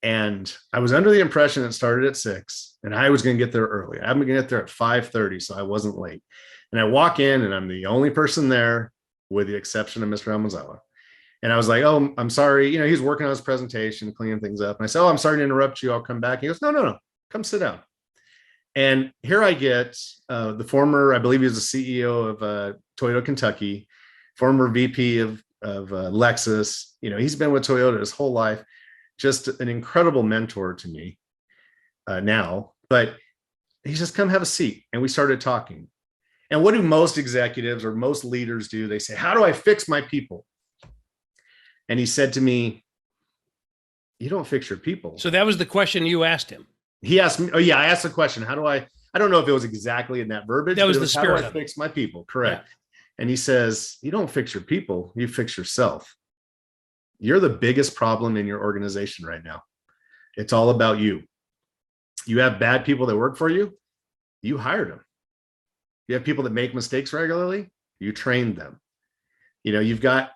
C: And I was under the impression it started at 6 and I was going to get there early. I'm going to get there at 5:30, so I wasn't late. And I walk in and I'm the only person there with the exception of Mr. Amazawa. And I was like, oh, I'm sorry. You know, he's working on his presentation, cleaning things up. And I said, oh, I'm sorry to interrupt you. I'll come back. He goes, no, no, no, come sit down. And here I get the former, I believe he was the CEO of Toyota Kentucky, former VP of Lexus. You know, he's been with Toyota his whole life, just an incredible mentor to me now. But he says, come have a seat. And we started talking. And what do most executives or most leaders do? They say, how do I fix my people? And he said to me, you don't fix your people.
B: So that was the question you asked him.
C: He asked me, oh yeah, I asked the question, how do I don't know if it was exactly in that verbiage.
B: That was
C: the
B: spirit.
C: How do I fix my people? Correct. Yeah. And he says, you don't fix your people, you fix yourself. You're the biggest problem in your organization right now. It's all about you. You have bad people that work for you, you hired them. You have people that make mistakes regularly, you trained them. You know, you've got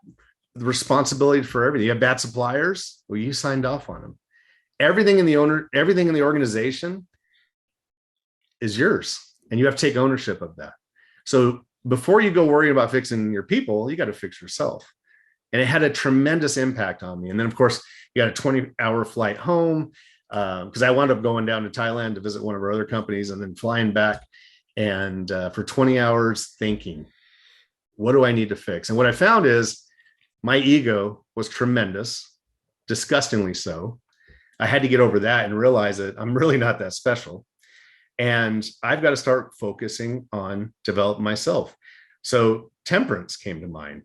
C: the responsibility for everything. You have bad suppliers, well, you signed off on them. Everything in the organization is yours, and you have to take ownership of that. So before you go worrying about fixing your people, you got to fix yourself. And it had a tremendous impact on me. And then, of course, you got a 20-hour flight home because I wound up going down to Thailand to visit one of our other companies and then flying back and for 20 hours thinking, what do I need to fix? And what I found is my ego was tremendous, disgustingly so. I had to get over that and realize that I'm really not that special. And I've got to start focusing on developing myself. So temperance came to mind.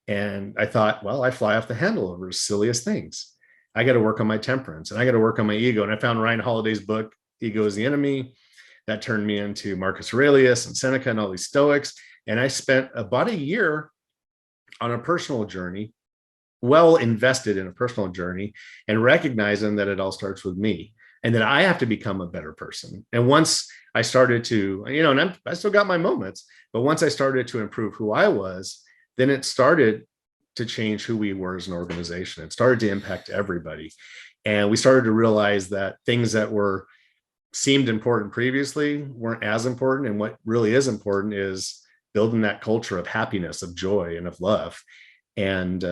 C: And I thought, well, I fly off the handle over the silliest things. I got to work on my temperance and I got to work on my ego. And I found Ryan Holiday's book, Ego is the Enemy. That turned me into Marcus Aurelius and Seneca and all these Stoics. And I spent about a year on a personal journey, well invested in a personal journey, and recognizing that it all starts with me and that I have to become a better person. And once I started to, you know, and I still got my moments, but once I started to improve who I was, then it started to change who we were as an organization. It started to impact everybody. And we started to realize that things that seemed important previously weren't as important. And what really is important is building that culture of happiness, of joy, and of love. And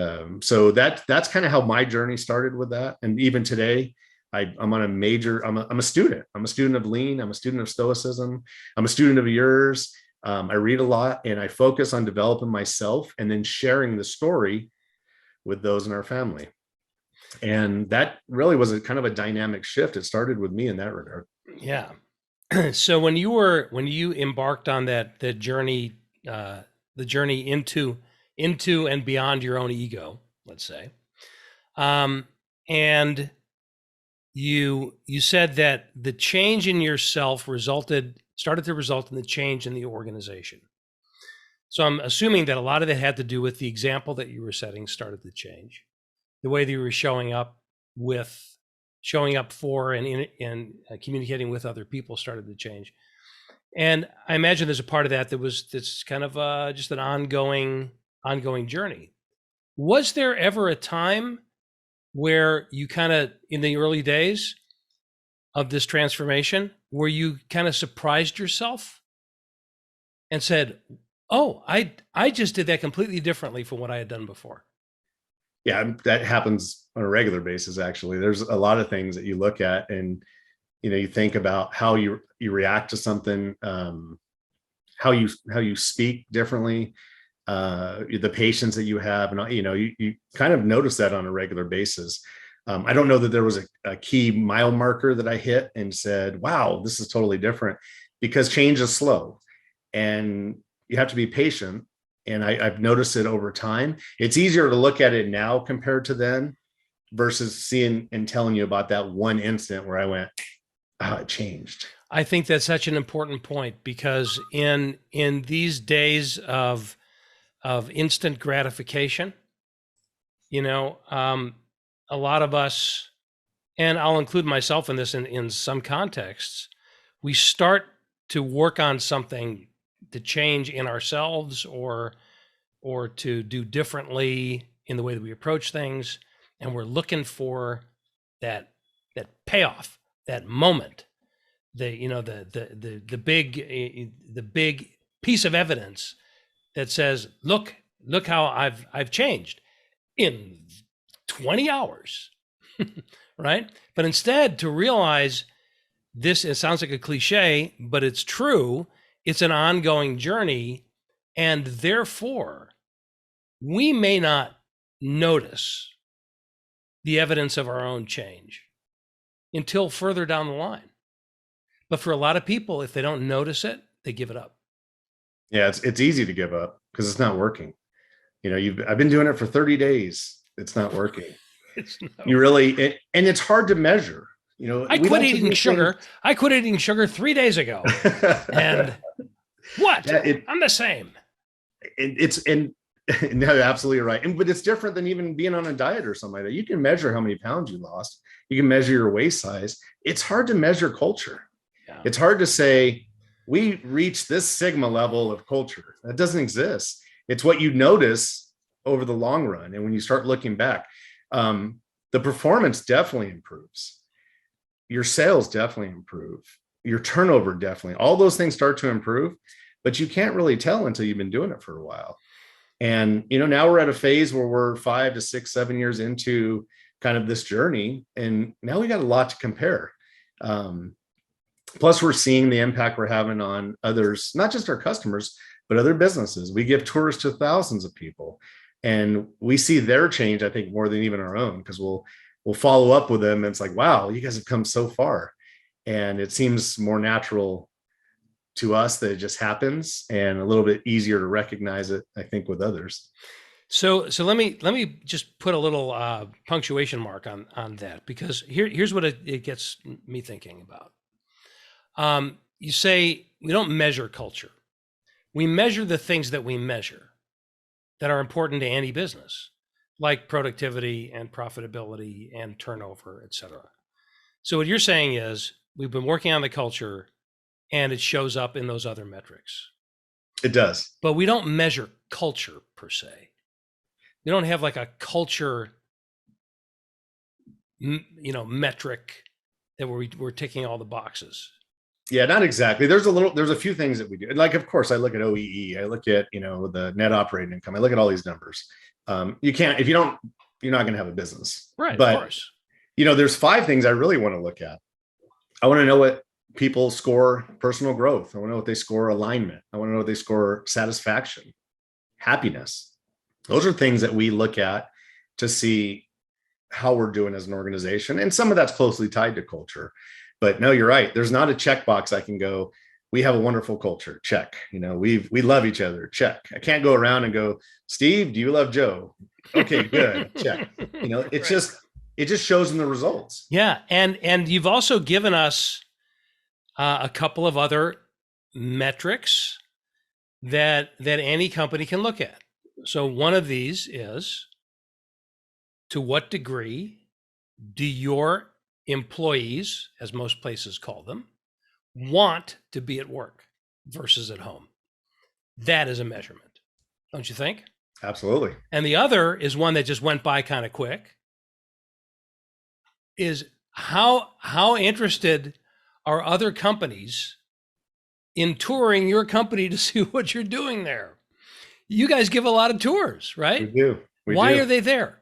C: so that's kind of how my journey started with that. And even today, I'm on a major, I'm a student. I'm a student of Lean. I'm a student of Stoicism. I'm a student of yours. I read a lot and I focus on developing myself and then sharing the story with those in our family. And that really was a kind of a dynamic shift. It started with me in that regard.
B: Yeah. So when you embarked on the journey into and beyond your own ego, let's say, and you said that the change in yourself started to result in the change in the organization. So I'm assuming that a lot of it had to do with the example that you were setting started to change, the way that you were showing up for and communicating with other people started to change. And I imagine there's a part of that's kind of just an ongoing journey. Was there ever a time where you kind of, in the early days of this transformation, where you kind of surprised yourself and said, oh, I just did that completely differently from what I had done before?
C: Yeah, that happens on a regular basis. Actually, there's a lot of things that you look at and, you know, you think about how you react to something, how you speak differently, the patience that you have, and you know, you kind of notice that on a regular basis. I don't know that there was a key mile marker that I hit and said, wow, this is totally different, because change is slow and you have to be patient. And I've noticed it over time. It's easier to look at it now compared to then versus seeing and telling you about that one instant where I went, oh, it changed.
B: I think that's such an important point, because in these days of instant gratification, you know, a lot of us, and I'll include myself in this in some contexts, we start to work on something to change in ourselves or to do differently in the way that we approach things, and we're looking for that payoff, that moment, the big piece of evidence that says, look how I've changed. in 20 hours, right? But instead to realize this, it sounds like a cliche, but it's true. It's an ongoing journey. And therefore, we may not notice the evidence of our own change until further down the line. But for a lot of people, if they don't notice it, they give it up.
C: Yeah, it's easy to give up because it's not working. I've been doing it for 30 days. It's not working. And it's hard to measure.
B: I quit eating sugar. I quit eating sugar 3 days ago. And what? Yeah, I'm the same.
C: No, absolutely right. But it's different than even being on a diet or something like that. You can measure how many pounds you lost. You can measure your waist size. It's hard to measure culture. Yeah. It's hard to say we reach this sigma level of culture. That doesn't exist. It's what you notice over the long run. And when you start looking back, the performance definitely improves. Your sales definitely improve. Your turnover definitely. All those things start to improve, but you can't really tell until you've been doing it for a while. And, now we're at a phase where we're 5 to 6, 7 years into kind of this journey. And now we got a lot to compare. Plus we're seeing the impact we're having on others, not just our customers, but other businesses. We give tours to thousands of people and we see their change, I think, more than even our own, because we'll follow up with them. And it's like, wow, you guys have come so far. And it seems more natural to us that it just happens and a little bit easier to recognize it, I think, with others.
B: So let me just put a little punctuation mark on that, because here's what it gets me thinking about. You say we don't measure culture. We measure the things that we measure that are important to any business, like productivity and profitability and turnover, et cetera. So what you're saying is we've been working on the culture and it shows up in those other metrics.
C: It does.
B: But we don't measure culture per se. We don't have like a culture, metric that we're ticking all the boxes.
C: Yeah, not exactly. There's a few things that we do. Like, of course, I look at OEE. I look at, the net operating income. I look at all these numbers. You can't, if you don't, you're not going to have a business.
B: Right.
C: But,
B: of course.
C: There's 5 things I really want to look at. I want to know what people score personal growth. I want to know what they score alignment. I want to know what they score satisfaction, happiness. Those are things that we look at to see how we're doing as an organization. And some of that's closely tied to culture. But no, you're right. There's not a checkbox I can go, we have a wonderful culture. Check. We love each other. Check. I can't go around and go, Steve, do you love Joe? Okay, good. Check. It's right. It just shows in the results.
B: Yeah. And you've also given us a couple of other metrics that any company can look at. So one of these is, to what degree do your employees, as most places call them, want to be at work versus at home? That is a measurement, don't you think?
C: Absolutely.
B: And the other is one that just went by kind of quick, is how interested are other companies in touring your company to see what you're doing there? You guys give a lot of tours, right?
C: We do.
B: Why are they there?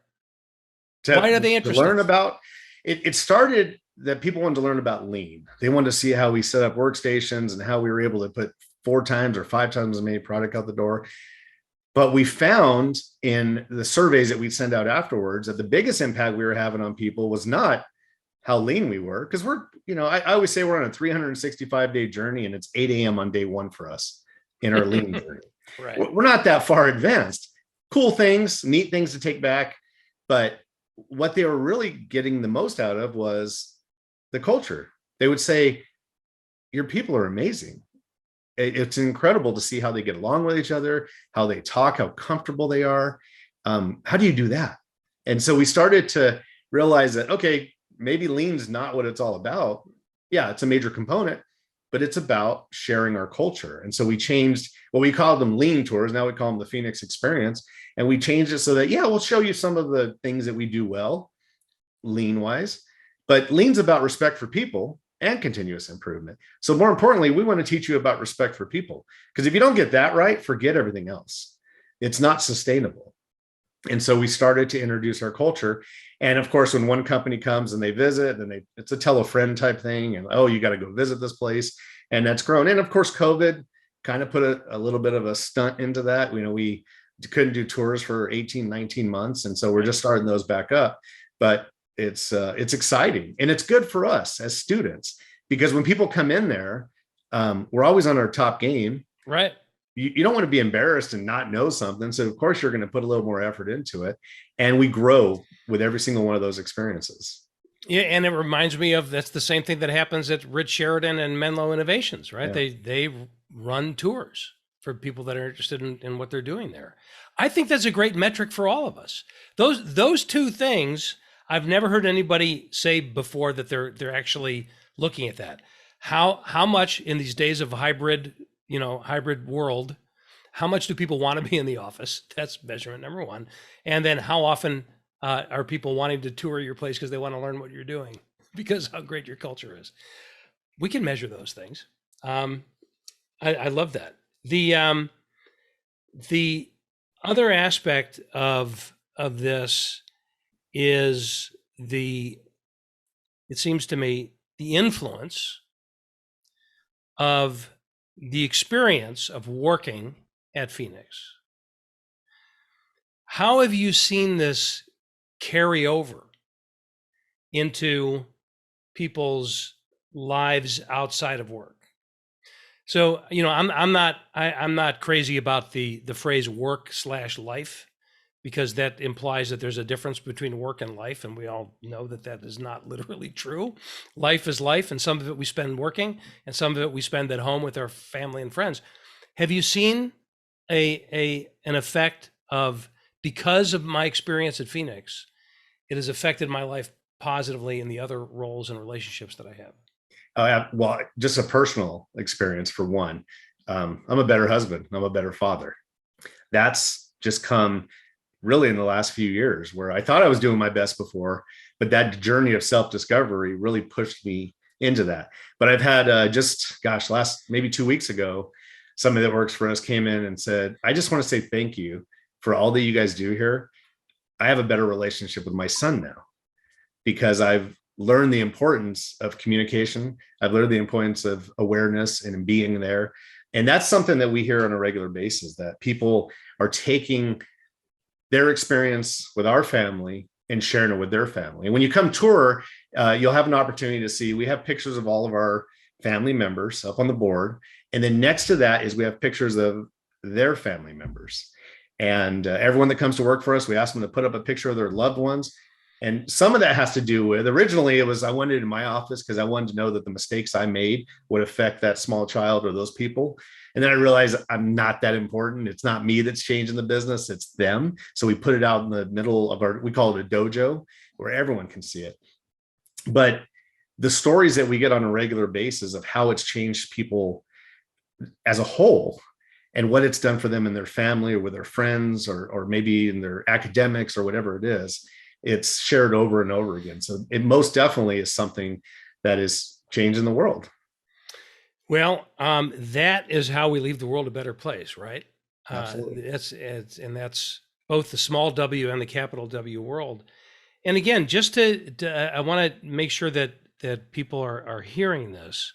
B: Why are they interested?
C: To learn about it started that people wanted to learn about lean. They wanted to see how we set up workstations and how we were able to put 4 times or 5 times as many product out the door. But we found in the surveys that we'd send out afterwards that the biggest impact we were having on people was not how lean we were. Because we're, I always say we're on a 365-day journey and it's 8 a.m. on day 1 for us in our lean journey. Right. We're not that far advanced. Cool things, neat things to take back. But what they were really getting the most out of was the culture. They would say, your people are amazing. It's incredible to see how they get along with each other, how they talk, how comfortable they are. How do you do that? And so we started to realize that, okay, maybe lean's not what it's all about. Yeah, it's a major component, but it's about sharing our culture. And so we changed what we called them lean tours. Now we call them the Phenix experience. And we changed it so that, yeah, we'll show you some of the things that we do well, lean wise, but lean's about respect for people and continuous improvement. So more importantly, we want to teach you about respect for people, because if you don't get that right, forget everything else. It's not sustainable. And so we started to introduce our culture. And of course, when one company comes and they visit, and it's a tell a friend type thing. And, oh, you got to go visit this place. And that's grown. And of course, COVID kind of put a little bit of a stunt into that. We couldn't do tours for 18, 19 months. And so we're just starting those back up. But it's exciting. And it's good for us as students, because when people come in there, we're always on our top game.
B: Right.
C: You don't want to be embarrassed and not know something. So of course you're going to put a little more effort into it. And we grow with every single one of those experiences.
B: Yeah. And it reminds me of, that's the same thing that happens at Rich Sheridan and Menlo Innovations, right? Yeah. They run tours for people that are interested in what they're doing there. I think that's a great metric for all of us. Those two things, I've never heard anybody say before that they're actually looking at that. How much in these days of hybrid world, how much do people want to be in the office? That's measurement number one. And then how often are people wanting to tour your place because they want to learn what you're doing, because how great your culture is. We can measure those things. I love that. The other aspect of this is it seems to me, the influence of the experience of working at Phenix. How have you seen this carry over into people's lives outside of work? So, I'm not crazy about the phrase work/life, because that implies that there's a difference between work and life. And we all know that is not literally true. Life is life. And some of it we spend working, and some of it we spend at home with our family and friends. Have you seen an effect of, because of my experience at Phenix, it has affected my life positively in the other roles and relationships that I have?
C: Well, just a personal experience for one. I'm a better husband. I'm a better father. That's just come really in the last few years, where I thought I was doing my best before, but that journey of self-discovery really pushed me into that. But I've had maybe 2 weeks ago, somebody that works for us came in and said, I just want to say thank you for all that you guys do here. I have a better relationship with my son now, because I've learned the importance of communication. I've learned the importance of awareness and being there. And that's something that we hear on a regular basis, that people are taking their experience with our family and sharing it with their family. And when you come tour, you'll have an opportunity to see, we have pictures of all of our family members up on the board. And then next to that is we have pictures of their family members. And everyone that comes to work for us, we ask them to put up a picture of their loved ones. And some of that has to do with, originally it was, I wanted it in my office because I wanted to know that the mistakes I made would affect that small child or those people. And then I realized I'm not that important. It's not me that's changing the business, it's them. So we put it out in the middle of we call it a dojo, where everyone can see it. But the stories that we get on a regular basis of how it's changed people as a whole, and what it's done for them in their family or with their friends, or maybe in their academics or whatever it is, it's shared over and over again. So it most definitely is something that is changing the world.
B: Well, that is how we leave the world a better place, right?
C: Absolutely.
B: That's both the small W and the capital W world. And again, just I want to make sure that people are hearing this.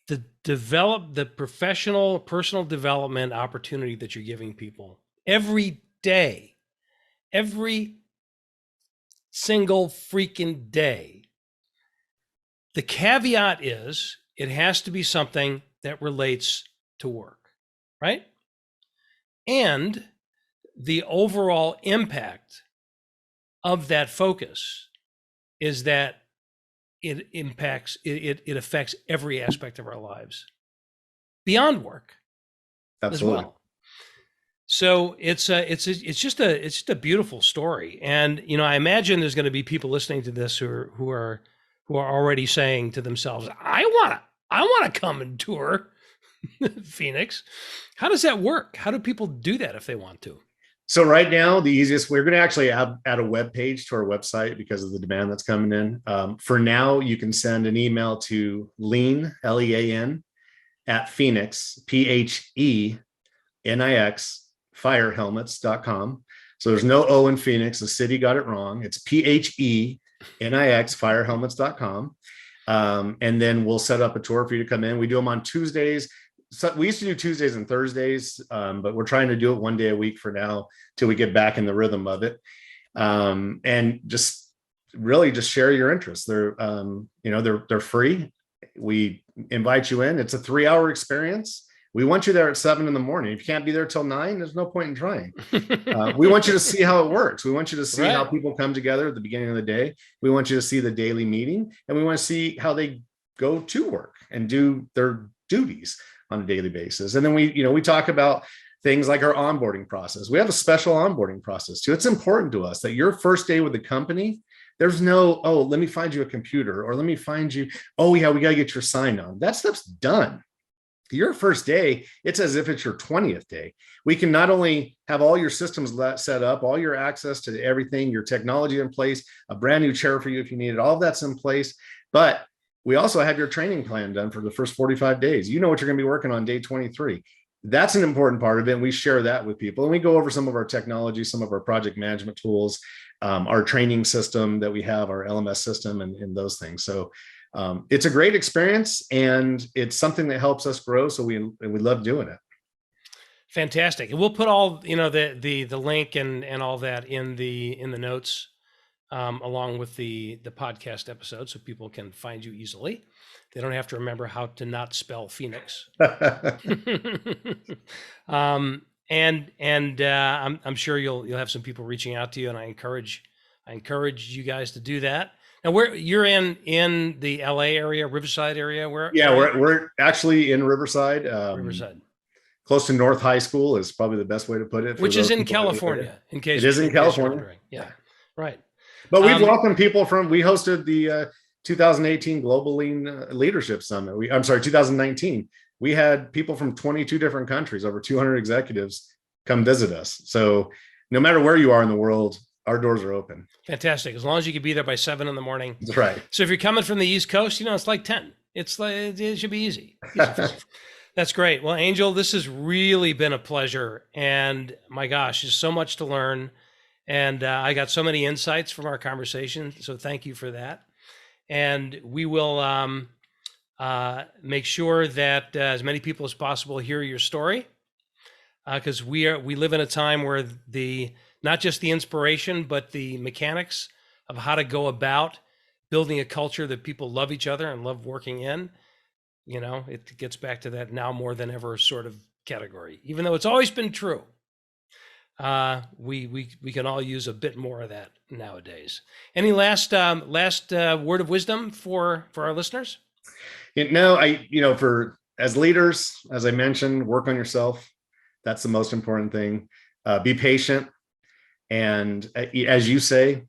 B: The professional, personal development opportunity that you're giving people every day, every single freaking day. The caveat is, it has to be something that relates to work, right? And the overall impact of that focus is that it affects every aspect of our lives beyond work.
C: Absolutely.
B: As well. So it's just a beautiful story. And, I imagine there's going to be people listening to this who are already saying to themselves, I want to come and tour Phenix. How does that work? How do people do that if they want to?
C: So right now, the easiest, we're going to actually add a web page to our website because of the demand that's coming in. For now, you can send an email to Lean, Lean, at Phenix, Phenix, firehelmets.com. So there's no O in Phoenix. The city got it wrong. It's PHENIX, firehelmets.com. And then we'll set up a tour for you to come in. We do them on Tuesdays. So we used to do Tuesdays and Thursdays, but we're trying to do it one day a week for now till we get back in the rhythm of it. And just really just share your interests. They're free. We invite you in. It's a 3-hour experience. We want you there at 7 a.m. If you can't be there till 9, there's no point in trying. We want you to see how it works. We want you to see how people come together at the beginning of the day. We want you to see the daily meeting, and we want to see how they go to work and do their duties on a daily basis. And then we talk about things like our onboarding process. We have a special onboarding process too. It's important to us that your first day with the company, there's no, oh, let me find you a computer, or let me find you, oh yeah, we got to get your sign on. That stuff's done. Your first day, it's as if it's your 20th day. We can not only have all your systems set up, all your access to everything, your technology in place, a brand new chair for you if you need it, all of that's in place. But we also have your training plan done for the first 45 days. You know what you're going to be working on day 23. That's an important part of it. And we share that with people. And we go over some of our technology, some of our project management tools, our training system that we have, our LMS system, and those things. So it's a great experience, and it's something that helps us grow. So we love doing it.
B: Fantastic. And we'll put all, the link and all that in the notes, along with the podcast episode, so people can find you easily. They don't have to remember how to not spell Phoenix. I'm sure you'll have some people reaching out to you, and I encourage you guys to do that. Now, you're in the LA area, Riverside area,
C: we're actually in Riverside.
B: Riverside,
C: close to North High School is probably the best way to put it.
B: Which is in California, in case
C: it is in California.
B: Yeah, right.
C: But we've welcomed people we hosted the 2018 Global Lean Leadership Summit. 2019. We had people from 22 different countries, over 200 executives come visit us. So no matter where you are in the world, our doors are open.
B: Fantastic. As long as you can be there by 7 a.m.
C: That's right.
B: So if you're coming from the East Coast, it's like 10. It should be easy. That's great. Well, Angel, this has really been a pleasure. And my gosh, there's so much to learn. And I got so many insights from our conversation. So thank you for that. And we will make sure that as many people as possible hear your story, because we live in a time where not just the inspiration, but the mechanics of how to go about building a culture that people love each other and love working in. It gets back to that now more than ever sort of category, even though it's always been true. We can all use a bit more of that nowadays. Any last word of wisdom for our listeners?
C: For as leaders, as I mentioned, work on yourself. That's the most important thing. Be patient. And as you say,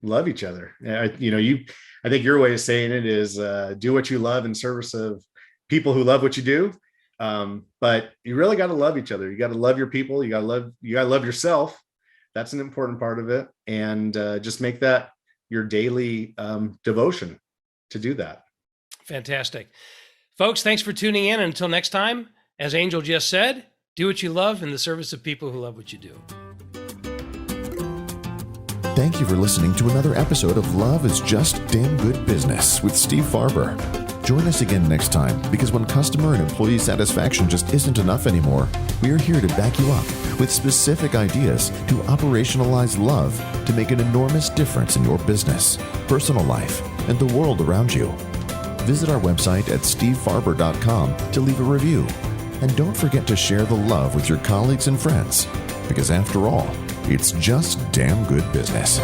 C: love each other. I think your way of saying it is do what you love in service of people who love what you do. But you really got to love each other. You got to love your people. You got to love yourself. That's an important part of it. And just make that your daily devotion to do that.
B: Fantastic. Folks, thanks for tuning in. Until next time, as Angel just said, do what you love in the service of people who love what you do.
A: Thank you for listening to another episode of Love is Just Damn Good Business with Steve Farber. Join us again next time, because when customer and employee satisfaction just isn't enough anymore, we are here to back you up with specific ideas to operationalize love to make an enormous difference in your business, personal life, and the world around you. Visit our website at stevefarber.com to leave a review. And don't forget to share the love with your colleagues and friends, because after all, it's just damn good business.